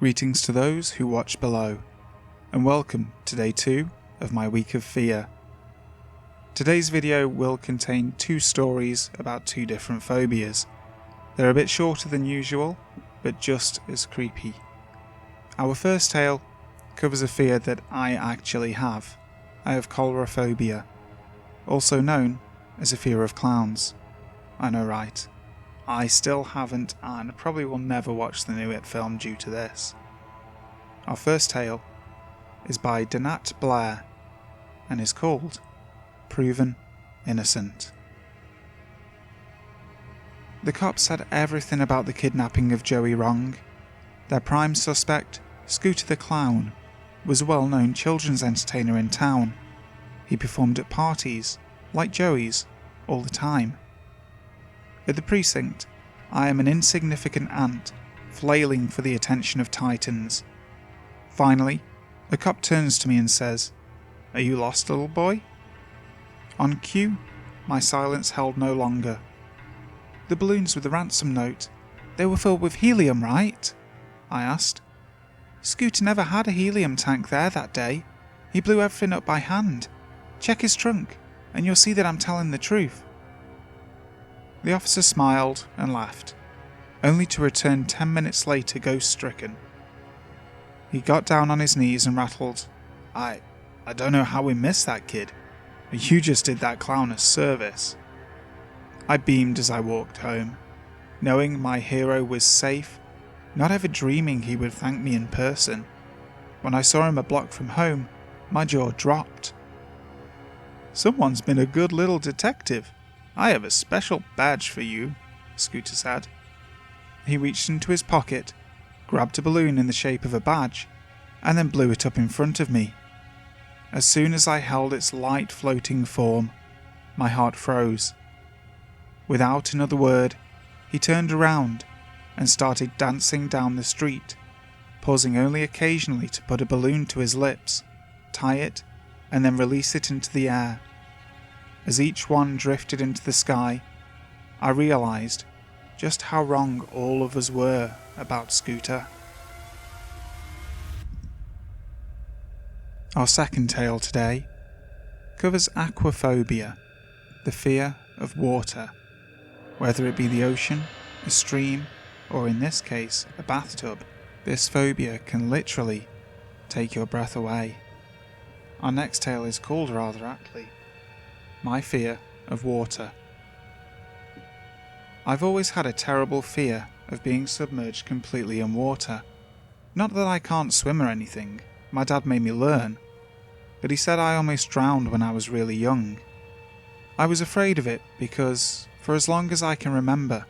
Greetings to those who watch below, and welcome to day 2 of my week of fear. Today's video will contain 2 stories about 2 different phobias. They're a bit shorter than usual, but just as creepy. Our first tale covers a fear that I actually have. I have coulrophobia, also known as a fear of clowns. I know, right? I still haven't and probably will never watch the new It film due to this. Our first tale is by Danatblair and is called Proven Innocent. The cops had everything about the kidnapping of Joey wrong. Their prime suspect, Scooter the Clown, was a well-known children's entertainer in town. He performed at parties, like Joey's, all the time. At the precinct, I am an insignificant ant, flailing for the attention of titans. Finally, a cop turns to me and says, "Are you lost, little boy?" On cue, my silence held no longer. "The balloons with the ransom note, they were filled with helium, right?" I asked. "Scooter never had a helium tank there that day. He blew everything up by hand. Check his trunk, and you'll see that I'm telling the truth." The officer smiled and laughed, only to return 10 minutes later ghost-stricken. He got down on his knees and rattled, I don't know how we missed that kid. You just did that clown a service." I beamed as I walked home, knowing my hero was safe, not ever dreaming he would thank me in person. When I saw him a block from home, my jaw dropped. "Someone's been a good little detective. I have a special badge for you," Scooter said. He reached into his pocket, grabbed a balloon in the shape of a badge, and then blew it up in front of me. As soon as I held its light floating form, my heart froze. Without another word, he turned around and started dancing down the street, pausing only occasionally to put a balloon to his lips, tie it, and then release it into the air. As each one drifted into the sky, I realized just how wrong all of us were about Scooter. Our second tale today covers aquaphobia, the fear of water, whether it be the ocean, a stream, or in this case, a bathtub. This phobia can literally take your breath away. Our next tale is called rather aptly, My Fear of Water. I've always had a terrible fear of being submerged completely in water. Not that I can't swim or anything, my dad made me learn, but he said I almost drowned when I was really young. I was afraid of it because, for as long as I can remember,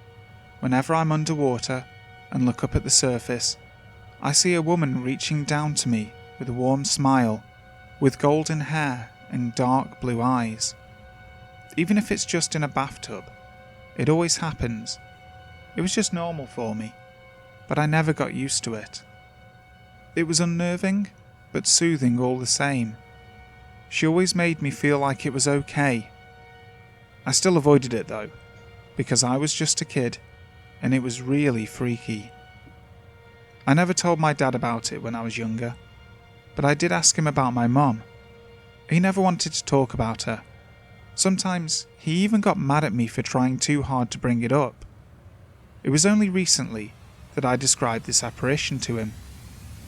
whenever I'm underwater and look up at the surface, I see a woman reaching down to me with a warm smile, with golden hair and dark blue eyes. Even if it's just in a bathtub, it always happens. It was just normal for me, but I never got used to it. It was unnerving, but soothing all the same. She always made me feel like it was okay. I still avoided it though, because I was just a kid, and it was really freaky. I never told my dad about it when I was younger, but I did ask him about my mum. He never wanted to talk about her. Sometimes he even got mad at me for trying too hard to bring it up. It was only recently that I described this apparition to him.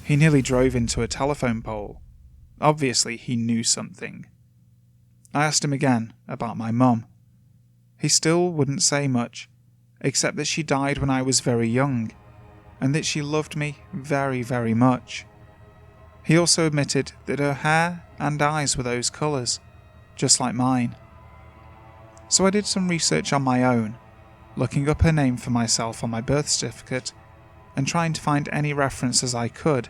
He nearly drove into a telephone pole. Obviously he knew something. I asked him again about my mum. He still wouldn't say much, except that she died when I was very young, and that she loved me very, very much. He also admitted that her hair and eyes were those colours, just like mine. So I did some research on my own, looking up her name for myself on my birth certificate and trying to find any references I could,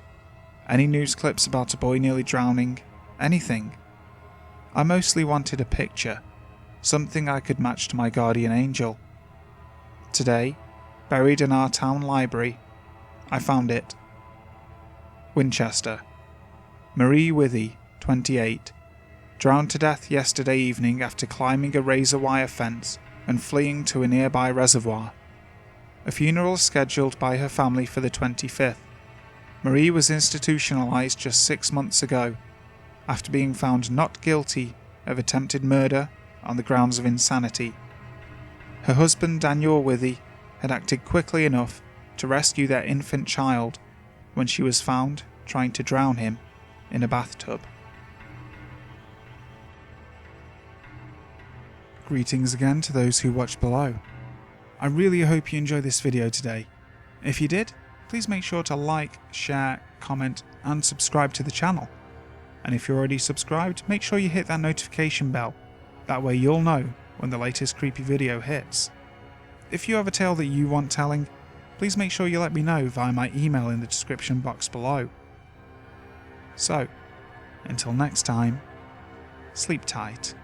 any news clips about a boy nearly drowning, anything. I mostly wanted a picture, something I could match to my guardian angel. Today, buried in our town library, I found it. Winchester. Marie Withy, 28, drowned to death yesterday evening after climbing a razor wire fence and fleeing to a nearby reservoir. A funeral is scheduled by her family for the 25th. Marie was institutionalized just 6 months ago, after being found not guilty of attempted murder on the grounds of insanity. Her husband Daniel Withy had acted quickly enough to rescue their infant child when she was found trying to drown him in a bathtub. Greetings again to those who watch below. I really hope you enjoyed this video today. If you did, please make sure to like, share, comment and subscribe to the channel. And if you're already subscribed, make sure you hit that notification bell. That way you'll know when the latest creepy video hits. If you have a tale that you want telling, please make sure you let me know via my email in the description box below. So, until next time, sleep tight.